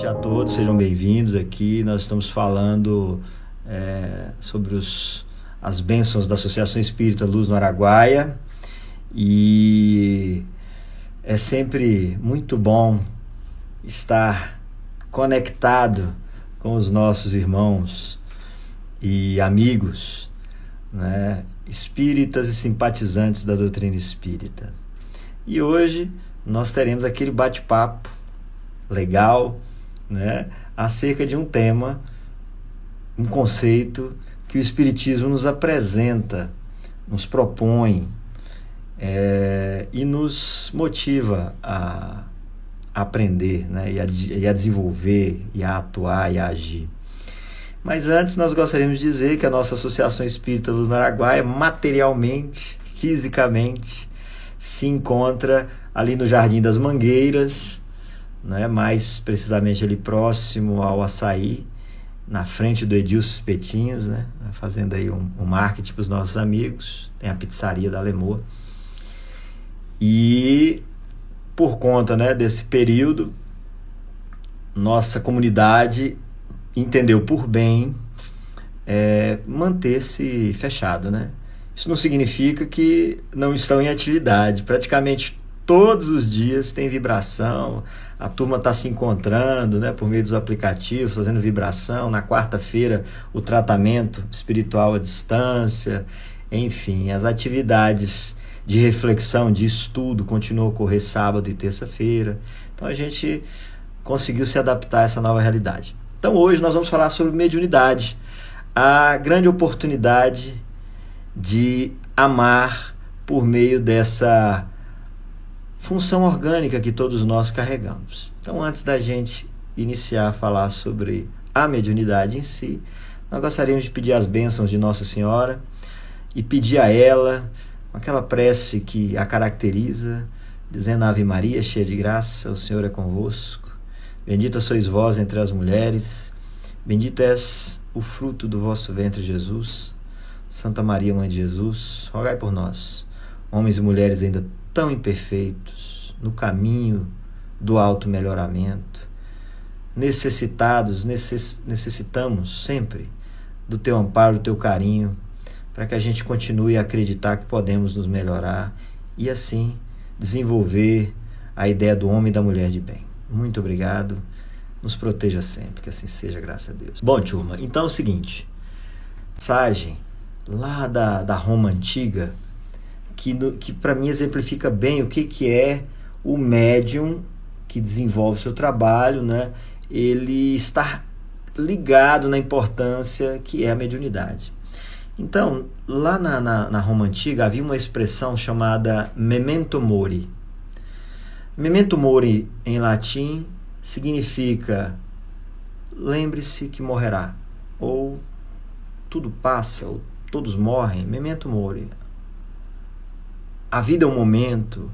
noite a todos, sejam bem-vindos aqui. Nós estamos falando sobre as bênçãos da Associação Espírita Luz no Araguaia, e é sempre muito bom estar conectado com os nossos irmãos e amigos, né, espíritas e simpatizantes da doutrina espírita. E hoje nós teremos aquele bate-papo legal, né, acerca de um tema, um conceito que o Espiritismo nos apresenta, nos propõe e nos motiva a aprender, né, e a desenvolver, e a atuar, e a agir. Mas antes nós gostaríamos de dizer que a nossa Associação Espírita Luz no Araguaia, materialmente, fisicamente, se encontra ali no Jardim das Mangueiras, né, mais precisamente ali próximo ao Açaí, na frente do Edilson Espetinhos, né, fazendo aí um marketing para os nossos amigos. Tem a pizzaria da Lemoa. E por conta, né, desse período, nossa comunidade entendeu por bem manter-se fechada, né? Isso não significa que não estão em atividade. Praticamente todos os dias tem vibração, a turma está se encontrando, né, por meio dos aplicativos, fazendo vibração. Na quarta-feira, o tratamento espiritual à distância, enfim, as atividades de reflexão, de estudo continuam a ocorrer sábado e terça-feira. Então a gente conseguiu se adaptar a essa nova realidade. Então hoje nós vamos falar sobre mediunidade, a grande oportunidade de amar por meio dessa função orgânica que todos nós carregamos. Então, antes da gente iniciar a falar sobre a mediunidade em si, nós gostaríamos de pedir as bênçãos de Nossa Senhora e pedir a ela aquela prece que a caracteriza, dizendo: Ave Maria, cheia de graça, o Senhor é convosco. Bendita sois vós entre as mulheres, bendito és o fruto do vosso ventre, Jesus. Santa Maria, Mãe de Jesus, rogai por nós, homens e mulheres ainda tão imperfeitos, no caminho do auto-melhoramento, necessitamos sempre do teu amparo, do teu carinho, para que a gente continue a acreditar que podemos nos melhorar e assim desenvolver a ideia do homem e da mulher de bem. Muito obrigado, nos proteja sempre, que assim seja, graças a Deus. Bom, turma, então é o seguinte, passagem lá da Roma Antiga, que para mim exemplifica bem o que é o médium que desenvolve seu trabalho, né? Ele está ligado na importância que é a mediunidade. Então, lá na Roma Antiga havia uma expressão chamada memento mori. Memento mori, em latim, significa lembre-se que morrerá, ou tudo passa, ou todos morrem, memento mori. A vida é um momento.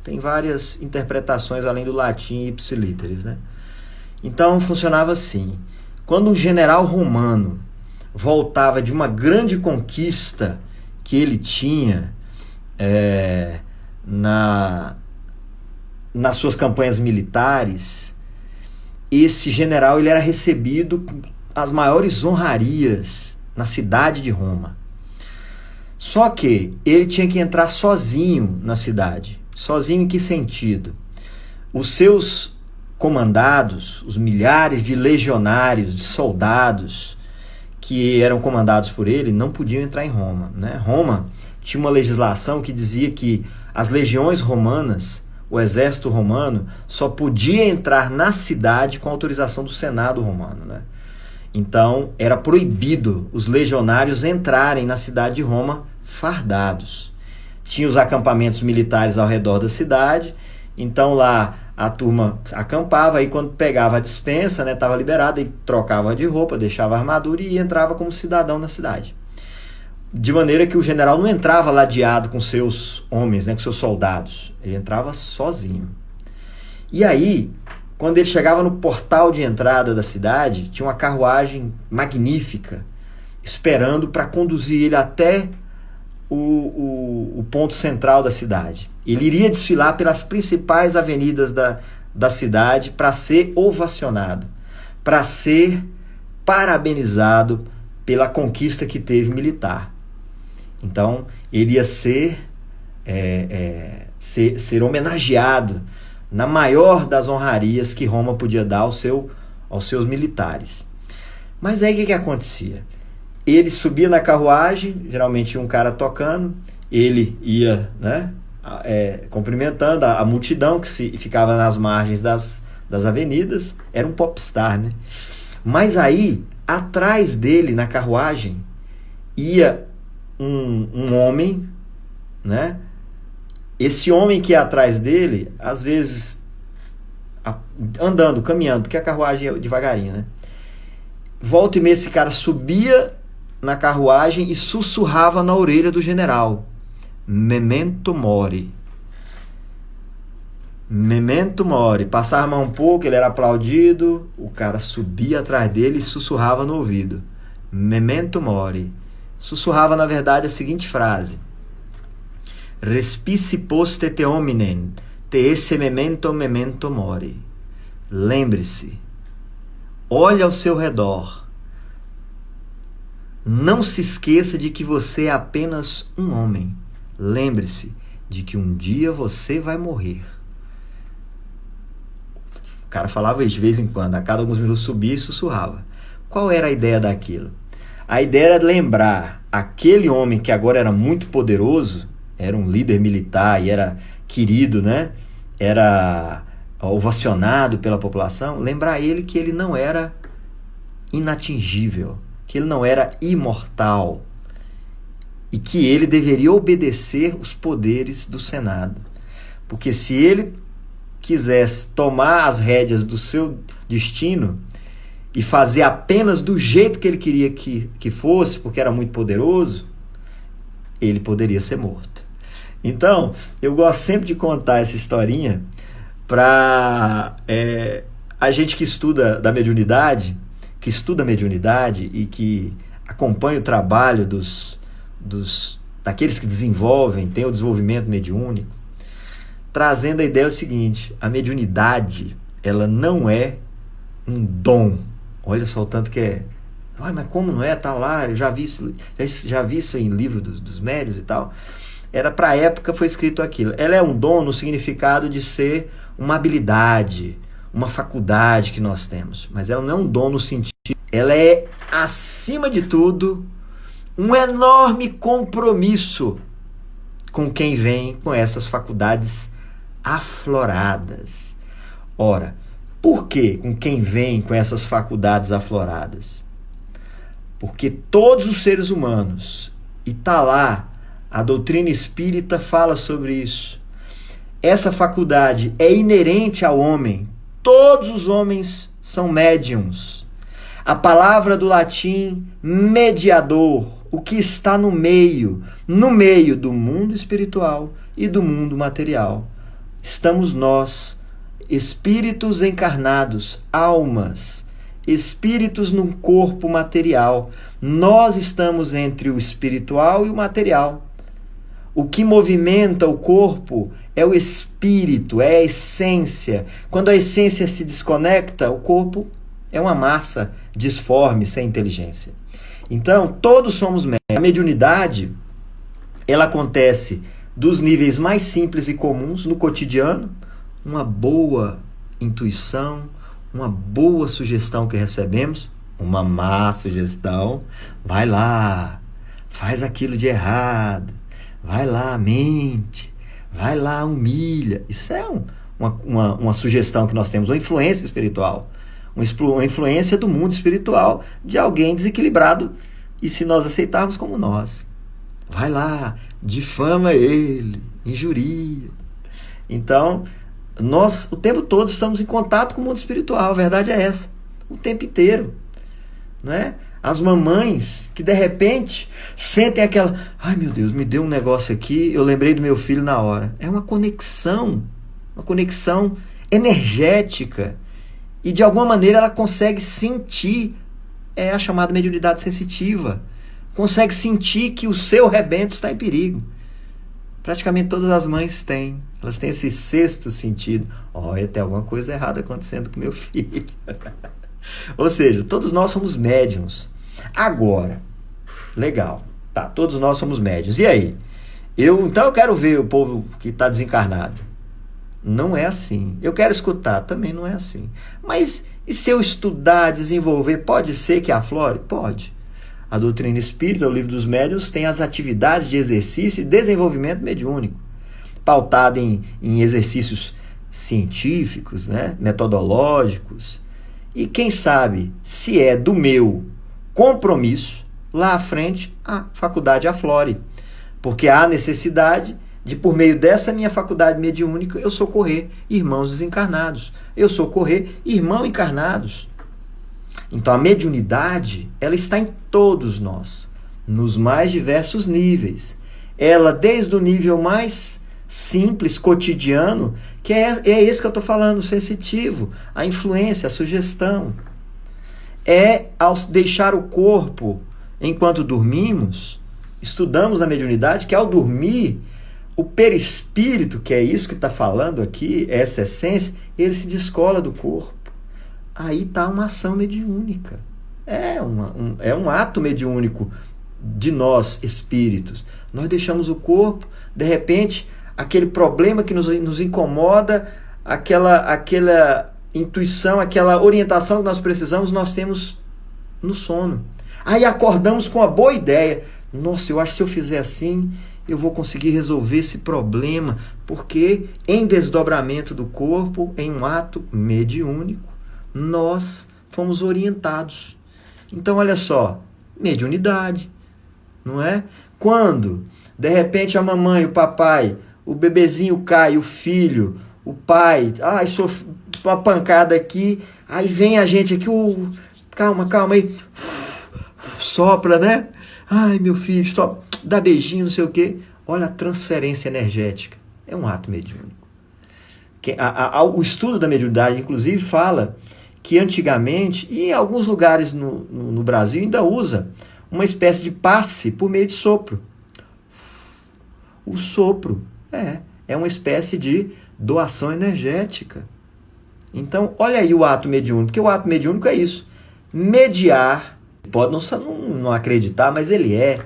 Tem várias interpretações além do latim ipsiliteris, né? Então funcionava assim: quando um general romano voltava de uma grande conquista que ele tinha nas suas campanhas militares, esse general ele era recebido com as maiores honrarias na cidade de Roma. Só que ele tinha que entrar sozinho na cidade. Sozinho em que sentido? Os seus comandados, os milhares de legionários, de soldados que eram comandados por ele, não podiam entrar em Roma, né? Roma tinha uma legislação que dizia que as legiões romanas, o exército romano, só podia entrar na cidade com autorização do Senado romano, né? Então era proibido os legionários entrarem na cidade de Roma fardados. Tinha os acampamentos militares ao redor da cidade, então lá a turma acampava, aí quando pegava a dispensa, né, estava liberada, e trocava de roupa, deixava a armadura e entrava como cidadão na cidade. De maneira que o general não entrava ladeado com seus homens, né, com seus soldados, ele entrava sozinho. E aí, quando ele chegava no portal de entrada da cidade, tinha uma carruagem magnífica esperando para conduzir ele até o ponto central da cidade. Ele iria desfilar pelas principais avenidas da cidade para ser ovacionado, para ser parabenizado pela conquista que teve militar. Então, ele ia ser homenageado na maior das honrarias que Roma podia dar aos seus militares. Mas aí o que acontecia? Ele subia na carruagem, geralmente um cara tocando, ele ia, né, cumprimentando a multidão que ficava nas margens das avenidas, era um popstar, né? Mas aí, atrás dele, na carruagem, ia um homem, né? Esse homem que ia atrás dele, às vezes andando, caminhando, porque a carruagem é devagarinho, né? Volta e meia esse cara subia na carruagem e sussurrava na orelha do general: Memento mori. Memento mori. Passava a mão um pouco, ele era aplaudido, o cara subia atrás dele e sussurrava no ouvido: Memento mori. Sussurrava, na verdade, a seguinte frase: Respici poste te hominem, te esse memento mori. Lembre-se, olhe ao seu redor. Não se esqueça de que você é apenas um homem. Lembre-se de que um dia você vai morrer. O cara falava isso de vez em quando, a cada alguns minutos subia e sussurrava. Qual era a ideia daquilo? A ideia era lembrar aquele homem que agora era muito poderoso, era um líder militar e era querido, né? Era ovacionado pela população, lembrar ele que ele não era inatingível, que ele não era imortal e que ele deveria obedecer os poderes do Senado. Porque se ele quisesse tomar as rédeas do seu destino e fazer apenas do jeito que ele queria que fosse, porque era muito poderoso, ele poderia ser morto. Então, eu gosto sempre de contar essa historinha para a gente que estuda mediunidade e que acompanha o trabalho daqueles que desenvolvem, tem o desenvolvimento mediúnico, trazendo a ideia seguinte: a mediunidade, ela não é um dom. Olha só o tanto que é. Mas como não é? Tá lá, eu já vi isso em livro dos médiuns e tal. Era para a época, foi escrito aquilo. Ela é um dom no significado de ser uma habilidade, uma faculdade que nós temos. Mas ela não é um dom no sentido. Ela é, acima de tudo, um enorme compromisso com quem vem com essas faculdades afloradas. Ora, por que com quem vem com essas faculdades afloradas? Porque todos os seres humanos, e está lá, a doutrina espírita fala sobre isso. Essa faculdade é inerente ao homem. Todos os homens são médiums. A palavra do latim mediador, o que está no meio do mundo espiritual e do mundo material. Estamos nós, espíritos encarnados, almas, espíritos num corpo material. Nós estamos entre o espiritual e o material. O que movimenta o corpo é o espírito, é a essência. Quando a essência se desconecta, o corpo é uma massa disforme, sem inteligência. Então, todos somos médiuns. A mediunidade, ela acontece dos níveis mais simples e comuns no cotidiano, uma boa intuição, uma boa sugestão que recebemos, uma má sugestão, vai lá, faz aquilo de errado, vai lá, mente, vai lá, humilha. Isso é uma sugestão que nós temos, uma influência espiritual, uma influência do mundo espiritual de alguém desequilibrado, e se nós aceitarmos como nós, vai lá, difama ele, injuria. Então, nós o tempo todo estamos em contato com o mundo espiritual, a verdade é essa, o tempo inteiro, né? As mamães que de repente sentem aquela, ai meu Deus, me deu um negócio aqui, eu lembrei do meu filho na hora. É uma conexão energética, e de alguma maneira ela consegue sentir, é a chamada mediunidade sensitiva, consegue sentir que o seu rebento está em perigo. Praticamente todas as mães têm. Elas têm esse sexto sentido. Olha, tem alguma coisa errada acontecendo com meu filho. Ou seja, todos nós somos médiums. Agora, legal. Tá, todos nós somos médiums. E aí? Então eu quero ver o povo que está desencarnado. Não é assim. Eu quero escutar. Também não é assim. Mas e se eu estudar, desenvolver, pode ser que aflore? Pode. A doutrina espírita, o livro dos médiuns, tem as atividades de exercício e desenvolvimento mediúnico, pautada em exercícios científicos, né, metodológicos. E quem sabe, se é do meu compromisso, lá à frente a faculdade aflore. Porque há necessidade de, por meio dessa minha faculdade mediúnica, eu socorrer irmãos desencarnados. Eu socorrer irmãos encarnados. Então a mediunidade, ela está em todos nós, nos mais diversos níveis. Ela, desde o nível mais simples, cotidiano, que é esse que eu estou falando, o sensitivo, a influência, a sugestão. É ao deixar o corpo enquanto dormimos, estudamos na mediunidade, que ao dormir, o perispírito, que é isso que está falando aqui, essa essência, ele se descola do corpo. Aí está uma ação mediúnica. É um ato mediúnico de nós, espíritos. Nós deixamos o corpo, de repente, aquele problema que nos incomoda, aquela intuição, aquela orientação que nós precisamos, nós temos no sono. Aí acordamos com uma boa ideia. Nossa, eu acho que se eu fizer assim, eu vou conseguir resolver esse problema, porque em desdobramento do corpo, em um ato mediúnico, nós fomos orientados. Então, olha só, mediunidade, não é? Quando, de repente, a mamãe, o papai, o bebezinho cai, o filho, o pai, sofre uma pancada aqui, aí vem a gente aqui, calma aí, sopra, né? Ai, meu filho, dá beijinho, não sei o quê. Olha a transferência energética. É um ato mediúnico. O estudo da mediunidade, inclusive, fala que antigamente, e em alguns lugares no Brasil ainda usa, uma espécie de passe por meio de sopro. O sopro é uma espécie de doação energética. Então, olha aí o ato mediúnico, porque o ato mediúnico é isso. Mediar, pode não acreditar, mas ele é.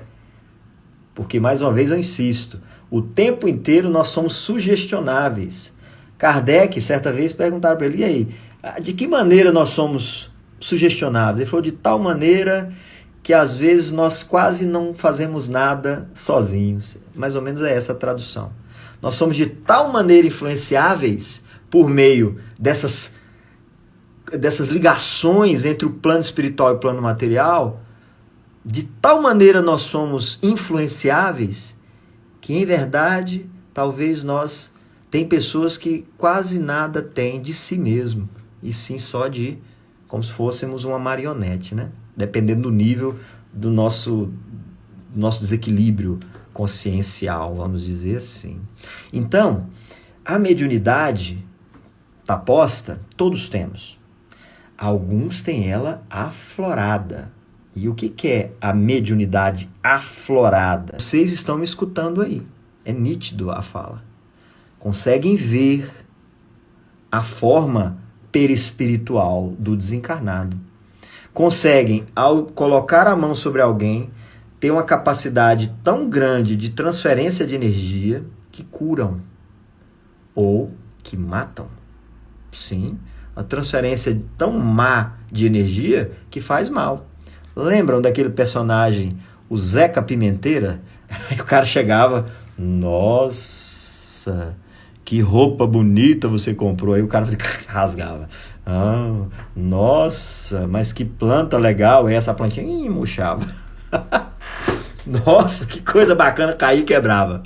Porque, mais uma vez, eu insisto, o tempo inteiro nós somos sugestionáveis. Kardec, certa vez, perguntaram para ele, e aí, de que maneira nós somos sugestionáveis? Ele falou, de tal maneira que às vezes nós quase não fazemos nada sozinhos. Mais ou menos é essa a tradução. Nós somos de tal maneira influenciáveis por meio dessas ligações entre o plano espiritual e o plano material, de tal maneira nós somos influenciáveis que, em verdade, talvez tem pessoas que quase nada têm de si mesmo, e sim só como se fôssemos uma marionete, né? Dependendo do nível do nosso desequilíbrio consciencial, vamos dizer assim. Então, a mediunidade está posta, todos temos. Alguns têm ela aflorada. E o que é a mediunidade aflorada? Vocês estão me escutando aí. É nítido a fala. Conseguem ver a forma perispiritual do desencarnado. Conseguem, ao colocar a mão sobre alguém, ter uma capacidade tão grande de transferência de energia que curam ou que matam. Sim, a transferência tão má de energia que faz mal. Lembram daquele personagem, o Zeca Pimenteira? Aí o cara chegava, nossa, que roupa bonita você comprou. Aí o cara rasgava. Nossa, mas que planta legal é essa plantinha? Murchava. Nossa, que coisa bacana, caía e quebrava.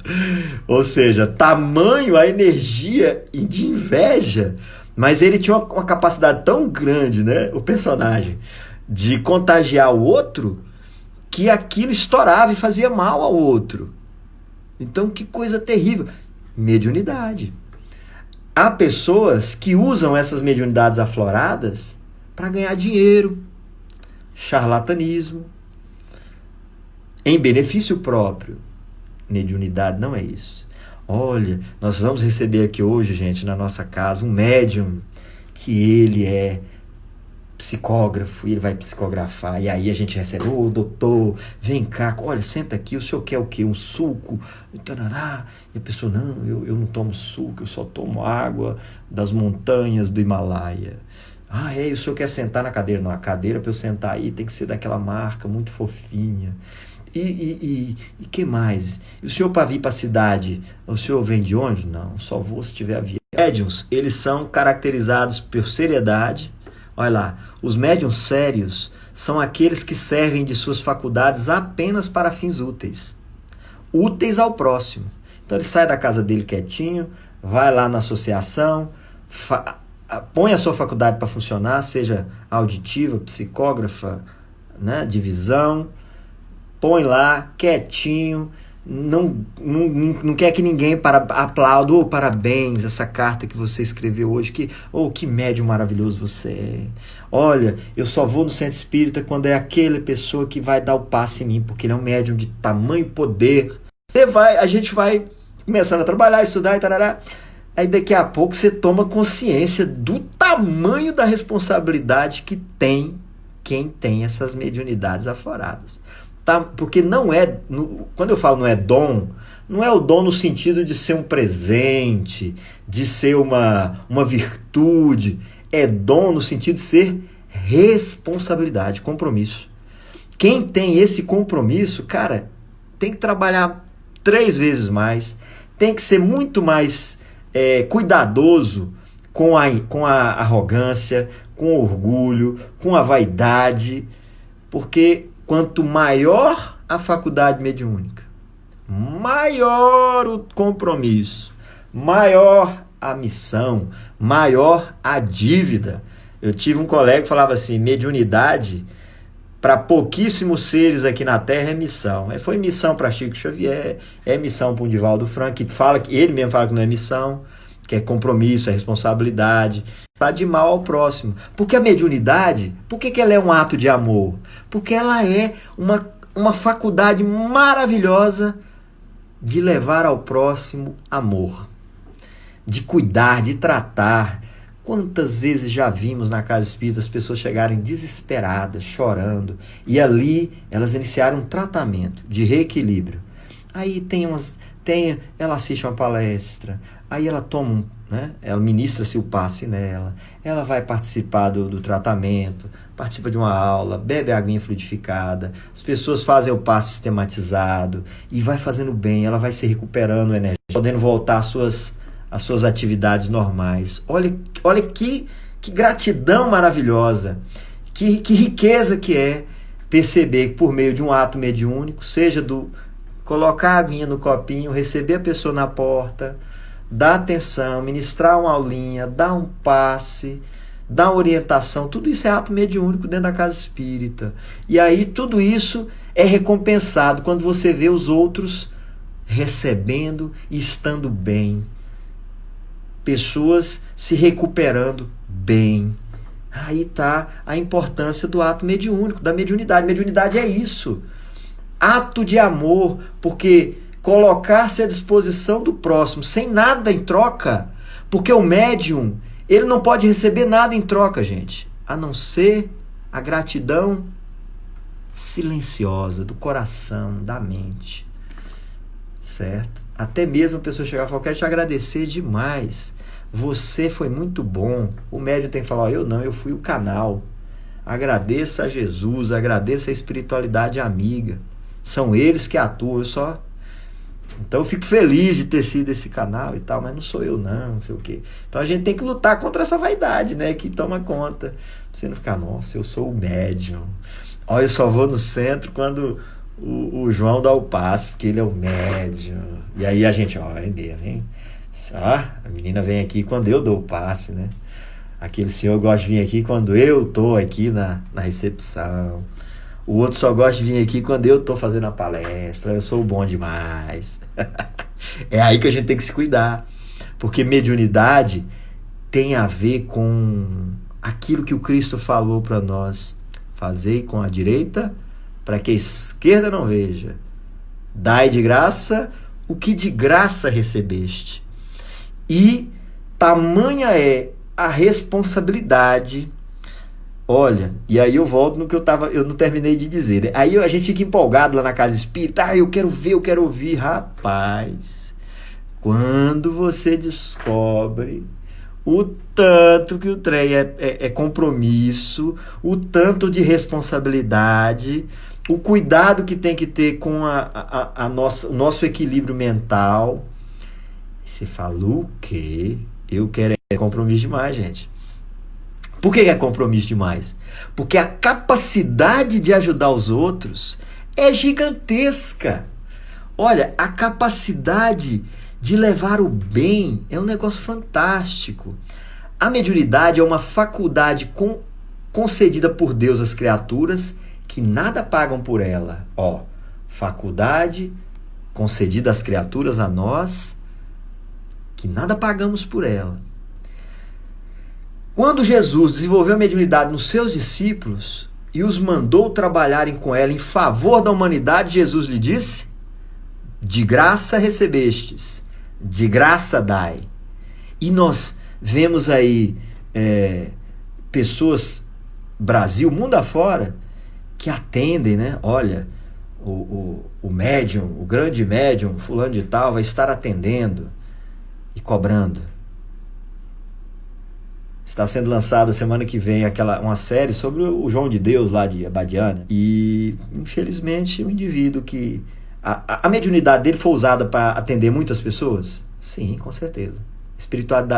Ou seja, tamanho a energia e de inveja. Mas ele tinha uma capacidade tão grande, né, o personagem, de contagiar o outro, que aquilo estourava e fazia mal ao outro. Então, que coisa terrível. Mediunidade. Há pessoas que usam essas mediunidades afloradas para ganhar dinheiro, charlatanismo, em benefício próprio. Mediunidade não é isso. Olha, nós vamos receber aqui hoje, gente, na nossa casa, um médium que ele é psicógrafo, e ele vai psicografar, e aí a gente recebe, ô doutor, vem cá, olha, senta aqui, o senhor quer o quê? Um suco? E tarará. E a pessoa, não, eu não tomo suco, eu só tomo água das montanhas do Himalaia. Ah, e o senhor quer sentar na cadeira? Não, a cadeira para eu sentar aí tem que ser daquela marca, muito fofinha. E que mais? E o senhor para vir para a cidade, o senhor vem de ônibus? Não, só vou se tiver avião. Médiuns, eles são caracterizados por seriedade. Olha lá, os médiuns sérios são aqueles que servem de suas faculdades apenas para fins úteis. Úteis ao próximo. Então ele sai da casa dele quietinho, vai lá na associação, põe a sua faculdade para funcionar, seja auditiva, psicógrafa, né, de visão, põe lá quietinho, não quer que ninguém aplaude, oh, parabéns, essa carta que você escreveu hoje, que médium maravilhoso você é. Olha, eu só vou no centro espírita quando é aquela pessoa que vai dar o passe em mim, porque ele é um médium de tamanho poder. A gente vai começando a trabalhar, estudar e tarará. Aí daqui a pouco você toma consciência do tamanho da responsabilidade que tem quem tem essas mediunidades afloradas. Tá? Porque não é, quando eu falo não é dom, não é o dom no sentido de ser um presente, de ser uma virtude, é dom no sentido de ser responsabilidade, compromisso. Quem tem esse compromisso, cara, tem que trabalhar 3 vezes mais, tem que ser muito mais cuidadoso com a arrogância, com o orgulho, com a vaidade, porque quanto maior a faculdade mediúnica, maior o compromisso, maior a missão, maior a dívida. Eu tive um colega que falava assim, mediunidade para pouquíssimos seres aqui na Terra é missão. Foi missão para Chico Xavier, é missão para o Divaldo Franco, que ele mesmo fala que não é missão, que é compromisso, é responsabilidade. Tá de mal ao próximo. Porque a mediunidade, por que ela é um ato de amor? Porque ela é uma faculdade maravilhosa de levar ao próximo amor, de cuidar, de tratar. Quantas vezes já vimos na casa espírita as pessoas chegarem desesperadas, chorando, e ali elas iniciaram um tratamento de reequilíbrio. Aí ela assiste uma palestra, aí ela toma ela ministra-se o passe nela, ela vai participar do tratamento, participa de uma aula, bebe a aguinha fluidificada, as pessoas fazem o passe sistematizado e vai fazendo bem, ela vai se recuperando energia, podendo voltar às suas atividades normais. Olha que gratidão maravilhosa, que riqueza que é perceber que por meio de um ato mediúnico, seja do colocar a aguinha no copinho, receber a pessoa na porta, dar atenção, ministrar uma aulinha, dar um passe, dar uma orientação, tudo isso é ato mediúnico dentro da casa espírita. E aí tudo isso é recompensado quando você vê os outros recebendo e estando bem. Pessoas se recuperando bem. Aí está a importância do ato mediúnico, da mediunidade. Mediunidade é isso. Ato de amor, porque colocar-se à disposição do próximo sem nada em troca, porque o médium, ele não pode receber nada em troca, gente, a não ser a gratidão silenciosa do coração, da mente, certo? Até mesmo a pessoa chegar e falar, eu quero te agradecer demais, você foi muito bom. O médium tem que falar, eu fui o canal. Agradeça a Jesus, agradeça a espiritualidade amiga, são eles que atuam, eu só... Então eu fico feliz de ter sido esse canal e tal, mas não sou eu não sei o quê. Então a gente tem que lutar contra essa vaidade, né, que toma conta. Você não ficar, nossa, eu sou o médium. Olha, eu só vou no centro quando o João dá o passe, porque ele é o médium. E aí a gente, é mesmo, hein? A menina vem aqui quando eu dou o passe, né? Aquele senhor gosta de vir aqui quando eu tô aqui na recepção. O outro só gosta de vir aqui quando eu tô fazendo a palestra, eu sou bom demais. É aí que a gente tem que se cuidar, porque mediunidade tem a ver com aquilo que o Cristo falou para nós. Fazei com a direita para que a esquerda não veja. Dai de graça o que de graça recebeste. E tamanha é a responsabilidade. Olha, e aí eu volto no que eu não terminei de dizer. Aí a gente fica empolgado lá na casa espírita. Eu quero ver, eu quero ouvir. Rapaz, quando você descobre o tanto que o trem é compromisso, o tanto de responsabilidade, o cuidado que tem que ter com o nosso equilíbrio mental. Você falou o quê? Eu quero compromisso demais, gente. Por que é compromisso demais? Porque a capacidade de ajudar os outros é gigantesca. Olha, a capacidade de levar o bem é um negócio fantástico. A mediunidade é uma faculdade concedida por Deus às criaturas que nada pagam por ela. Faculdade concedida às criaturas, a nós, que nada pagamos por ela. Quando Jesus desenvolveu a mediunidade nos seus discípulos e os mandou trabalharem com ela em favor da humanidade, Jesus lhe disse: de graça recebestes, de graça dai. E nós vemos aí pessoas, Brasil, mundo afora, que atendem, né? Olha, o médium, o grande médium, fulano de tal, vai estar atendendo e cobrando. Está sendo lançada semana que vem uma série sobre o João de Deus lá de Abadiânia. E, infelizmente, o indivíduo que... A mediunidade dele foi usada para atender muitas pessoas? Sim, com certeza.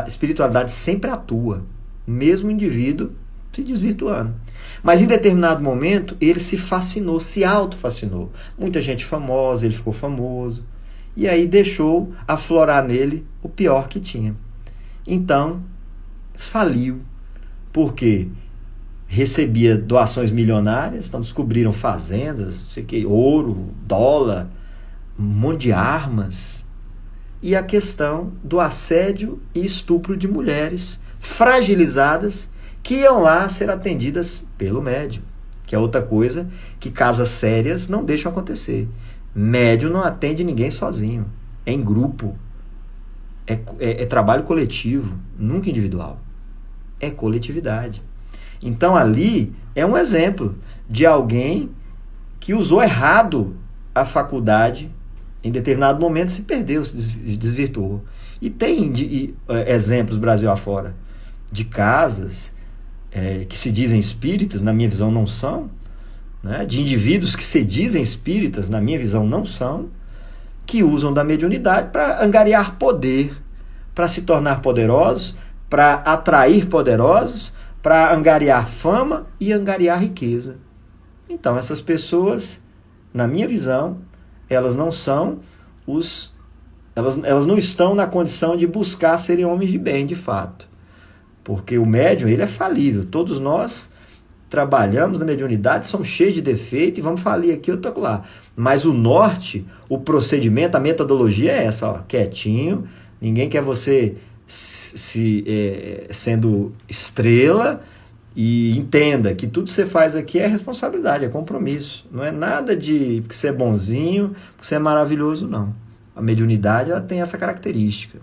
Espiritualidade sempre atua, mesmo o indivíduo se desvirtuando. Mas em determinado momento, ele se fascinou, se autofascinou. Muita gente famosa, ele ficou famoso. E aí deixou aflorar nele o pior que tinha. Então, faliu, porque recebia doações milionárias, então descobriram fazendas, não sei o que, ouro, dólar, um monte de armas, e a questão do assédio e estupro de mulheres fragilizadas que iam lá ser atendidas pelo médium, que é outra coisa que casas sérias não deixam acontecer. Médium não atende ninguém sozinho, é em grupo, é trabalho coletivo, nunca individual. É coletividade. Então ali é um exemplo de alguém que usou errado a faculdade, em determinado momento se perdeu, se desvirtuou. E tem exemplos Brasil afora de casas que se dizem espíritas, na minha visão não são, né? De indivíduos que se dizem espíritas, na minha visão não são, que usam da mediunidade para angariar poder, para se tornar poderosos, para atrair poderosos, para angariar fama e angariar riqueza. Então, essas pessoas, na minha visão, elas não são elas não estão na condição de buscar serem homens de bem, de fato. Porque o médium, ele é falível. Todos nós trabalhamos na mediunidade, somos cheios de defeito e vamos falir aqui, eu tô lá. Mas o norte, o procedimento, a metodologia é essa, quietinho, ninguém quer você sendo estrela, e entenda que tudo que você faz aqui é responsabilidade, é compromisso. Não é nada de porque você é bonzinho, porque você é maravilhoso, não. A mediunidade, ela tem essa característica.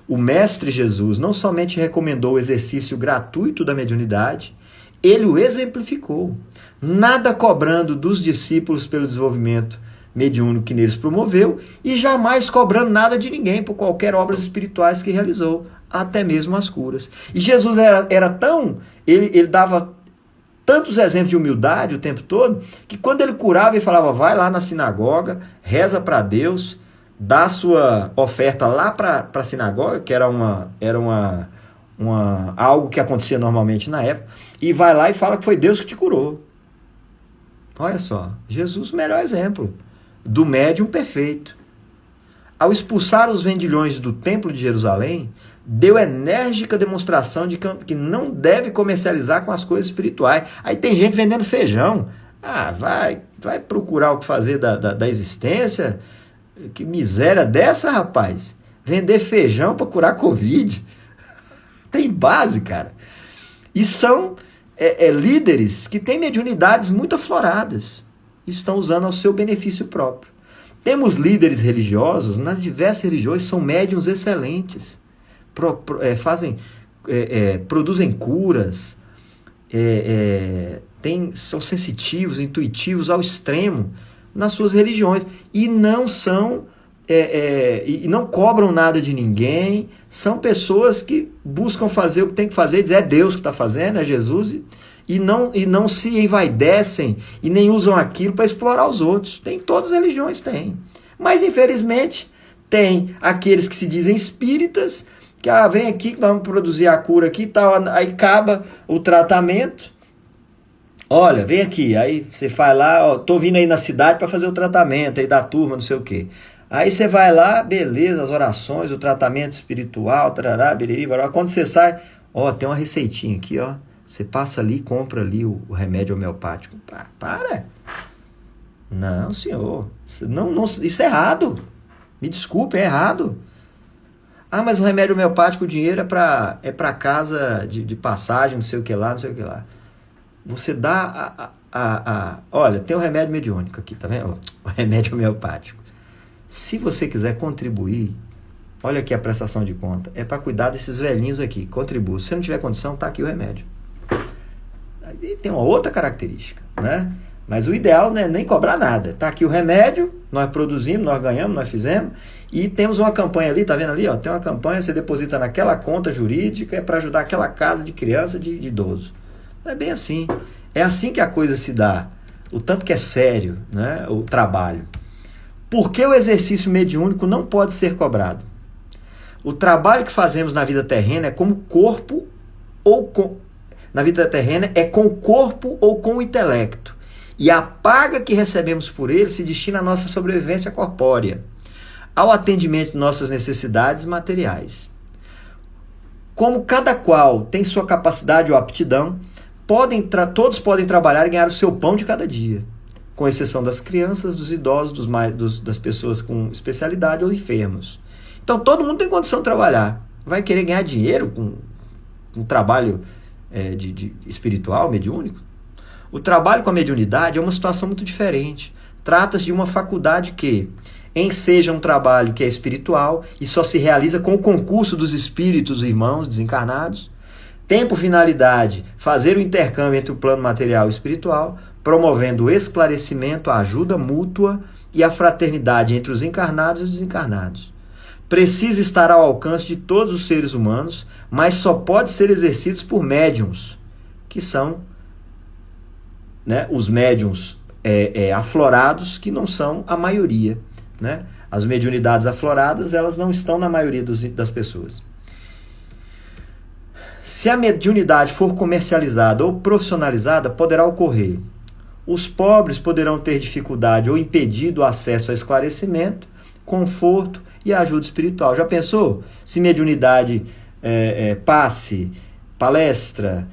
O Mestre Jesus não somente recomendou o exercício gratuito da mediunidade, ele o exemplificou, nada cobrando dos discípulos pelo desenvolvimento mediúnico que neles promoveu e jamais cobrando nada de ninguém por qualquer obras espirituais que realizou, até mesmo as curas. E Jesus era tão... Ele dava tantos exemplos de humildade o tempo todo, que quando ele curava, ele falava, vai lá na sinagoga, reza para Deus, dá a sua oferta lá para a sinagoga, que era algo que acontecia normalmente na época, e vai lá e fala que foi Deus que te curou. Olha só, Jesus, o melhor exemplo do médium perfeito. Ao expulsar os vendilhões do templo de Jerusalém, deu enérgica demonstração de que não deve comercializar com as coisas espirituais. Aí tem gente vendendo feijão. Vai procurar o que fazer da existência? Que miséria dessa, rapaz. Vender feijão para curar Covid. Tem base, cara. E são líderes que têm mediunidades muito afloradas. Estão usando ao seu benefício próprio. Temos líderes religiosos, nas diversas religiões, são médiuns excelentes, produzem curas, são sensitivos, intuitivos ao extremo nas suas religiões, e não são e não cobram nada de ninguém, são pessoas que buscam fazer o que tem que fazer, dizer é Deus que está fazendo, é Jesus, e não se envaidecem e nem usam aquilo para explorar os outros. Tem, todas as religiões têm. Mas, infelizmente, tem aqueles que se dizem espíritas, que vem aqui que nós vamos produzir a cura aqui e tal, aí acaba o tratamento. Olha, vem aqui, aí você vai lá, ó, tô vindo aí na cidade para fazer o tratamento aí da turma, não sei o quê. Aí você vai lá, beleza, as orações, o tratamento espiritual, tarará, biriri, bará. Quando você sai, ó, tem uma receitinha aqui, ó. Você passa ali e compra ali o remédio homeopático. Para! Não, senhor. Não, isso é errado. Me desculpe, é errado. Ah, mas o remédio homeopático, o dinheiro é para casa de passagem, não sei o que lá, não sei o que lá. Você dá olha, tem o remédio mediúnico aqui, tá vendo? O remédio homeopático. Se você quiser contribuir, olha aqui a prestação de conta, é para cuidar desses velhinhos aqui, contribua. Se você não tiver condição, tá aqui o remédio. Aí tem uma outra característica, né? Mas o ideal não é nem cobrar nada. Tá aqui o remédio, nós produzimos, nós ganhamos, nós fizemos, e temos uma campanha ali, tá vendo ali? Ó, tem uma campanha, você deposita naquela conta jurídica, é para ajudar aquela casa de criança, de idoso. Não é bem assim. É assim que a coisa se dá. O tanto que é sério, né, o trabalho. Por que o exercício mediúnico não pode ser cobrado? O trabalho que fazemos na vida terrena é como corpo na vida terrena é com o corpo ou com o intelecto. E a paga que recebemos por ele se destina à nossa sobrevivência corpórea, ao atendimento de nossas necessidades materiais. Como cada qual tem sua capacidade ou aptidão, todos podem trabalhar e ganhar o seu pão de cada dia, com exceção das crianças, dos idosos, das pessoas com especialidade ou enfermos. Então todo mundo tem condição de trabalhar. Vai querer ganhar dinheiro com um trabalho espiritual, mediúnico? O trabalho com a mediunidade é uma situação muito diferente. Trata-se de uma faculdade que enseja um trabalho que é espiritual e só se realiza com o concurso dos espíritos irmãos desencarnados. Tem por finalidade fazer o intercâmbio entre o plano material e espiritual, promovendo o esclarecimento, a ajuda mútua e a fraternidade entre os encarnados e os desencarnados. Precisa estar ao alcance de todos os seres humanos, mas só pode ser exercido por médiuns, que são, né, os médiuns aflorados, que não são a maioria, né? As mediunidades afloradas, elas não estão na maioria das pessoas. Se a mediunidade for comercializada ou profissionalizada, poderá ocorrer: os pobres poderão ter dificuldade ou impedido o acesso ao esclarecimento, conforto e ajuda espiritual. Já pensou se mediunidade, passe, palestra,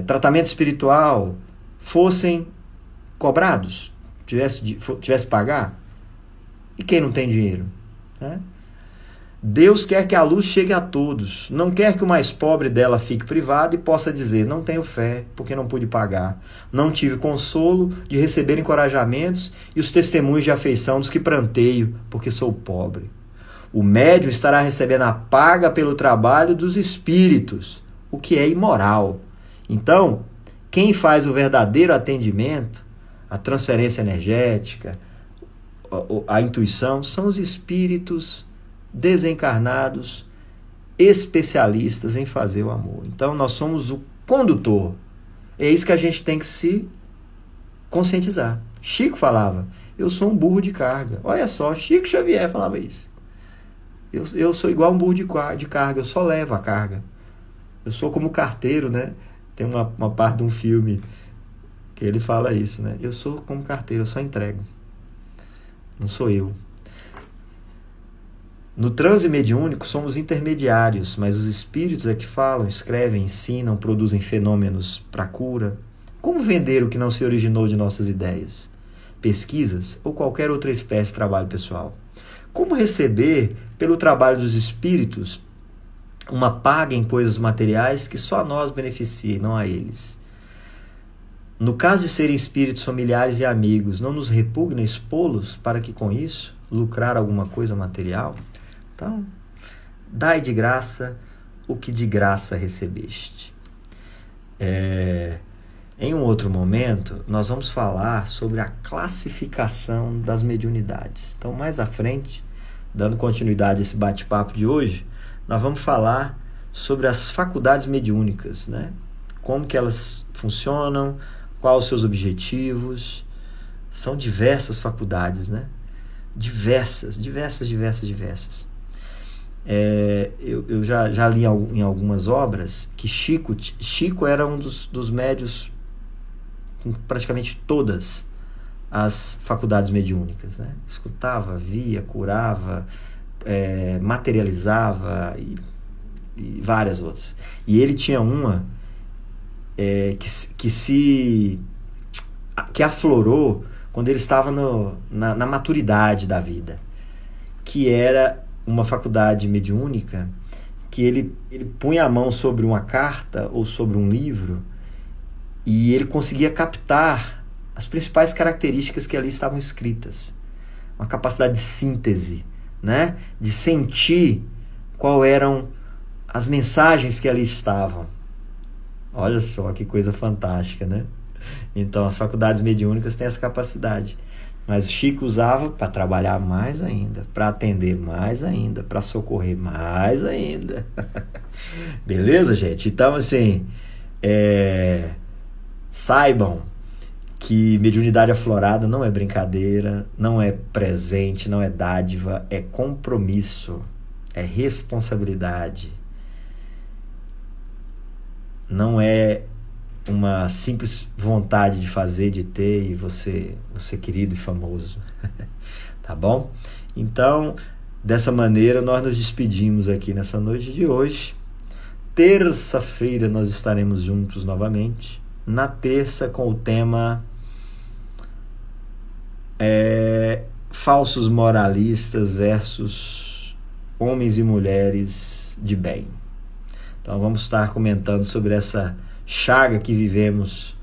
tratamento espiritual fossem cobrados? Tivesse que pagar? E quem não tem dinheiro? Né? Deus quer que a luz chegue a todos. Não quer que o mais pobre dela fique privado e possa dizer: não tenho fé, porque não pude pagar. Não tive consolo de receber encorajamentos e os testemunhos de afeição dos que pranteio, porque sou pobre. O médium estará recebendo a paga pelo trabalho dos espíritos, o que é imoral. Então, quem faz o verdadeiro atendimento, a transferência energética, a intuição, são os espíritos desencarnados, especialistas em fazer o amor. Então nós somos o condutor. É isso que a gente tem que se conscientizar. Chico falava: eu sou um burro de carga. Olha só, Chico Xavier falava isso. Eu sou igual um burro de carga, eu só levo a carga. Eu sou como carteiro, né? Tem uma parte de um filme que ele fala isso, né? Eu sou como carteiro, eu só entrego. Não sou eu. No transe mediúnico somos intermediários, mas os espíritos é que falam, escrevem, ensinam, produzem fenômenos para cura. Como vender o que não se originou de nossas ideias, pesquisas ou qualquer outra espécie de trabalho pessoal? Como receber, pelo trabalho dos espíritos, uma paga em coisas materiais que só a nós beneficiem, não a eles? No caso de serem espíritos familiares e amigos, não nos repugna expô-los para que com isso lucrar alguma coisa material? Então, dai de graça o que de graça recebeste. Em um outro momento, nós vamos falar sobre a classificação das mediunidades. Então, mais à frente, dando continuidade a esse bate-papo de hoje, nós vamos falar sobre as faculdades mediúnicas, né? Como que elas funcionam, quais os seus objetivos. São diversas faculdades, né? Diversas. Eu já li em algumas obras que Chico era um dos médios com praticamente todas as faculdades mediúnicas, né? Escutava, via, curava, materializava e várias outras. E ele tinha uma que aflorou quando ele estava na maturidade da vida, que era uma faculdade mediúnica que ele punha a mão sobre uma carta ou sobre um livro e ele conseguia captar as principais características que ali estavam escritas. Uma capacidade de síntese, né? De sentir qual eram as mensagens que ali estavam. Olha só que coisa fantástica, né? Então, as faculdades mediúnicas têm essa capacidade. Mas o Chico usava para trabalhar mais ainda, para atender mais ainda, para socorrer mais ainda. Beleza, gente? Então, assim, saibam que mediunidade aflorada não é brincadeira, não é presente, não é dádiva, é compromisso, é responsabilidade. Não é uma simples vontade de fazer, de ter, e você querido e famoso. Tá bom? Então, dessa maneira, nós nos despedimos aqui nessa noite de hoje. Terça-feira nós estaremos juntos novamente. Na terça, com o tema falsos moralistas versus homens e mulheres de bem. Então, vamos estar comentando sobre essa chaga que vivemos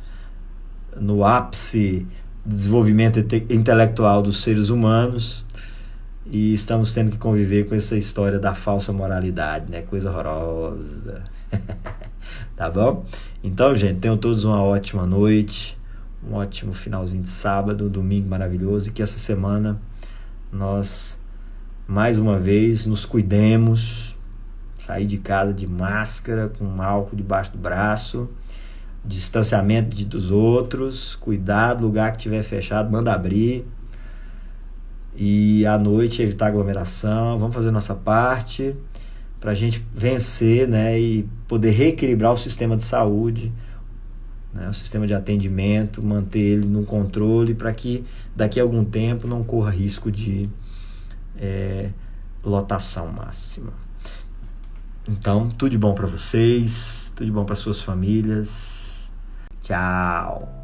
no ápice do desenvolvimento intelectual dos seres humanos e estamos tendo que conviver com essa história da falsa moralidade, né? Coisa horrorosa. Tá bom? Então, gente, tenham todos uma ótima noite, um ótimo finalzinho de sábado, domingo maravilhoso, e que essa semana nós, mais uma vez, nos cuidemos. Sair de casa de máscara, com álcool debaixo do braço, distanciamento dos outros, cuidado, lugar que estiver fechado, manda abrir. E à noite evitar aglomeração, vamos fazer nossa parte para a gente vencer, né, e poder reequilibrar o sistema de saúde, né, o sistema de atendimento, manter ele no controle para que daqui a algum tempo não corra risco de lotação máxima. Então, tudo de bom para vocês, tudo de bom para suas famílias. Tchau.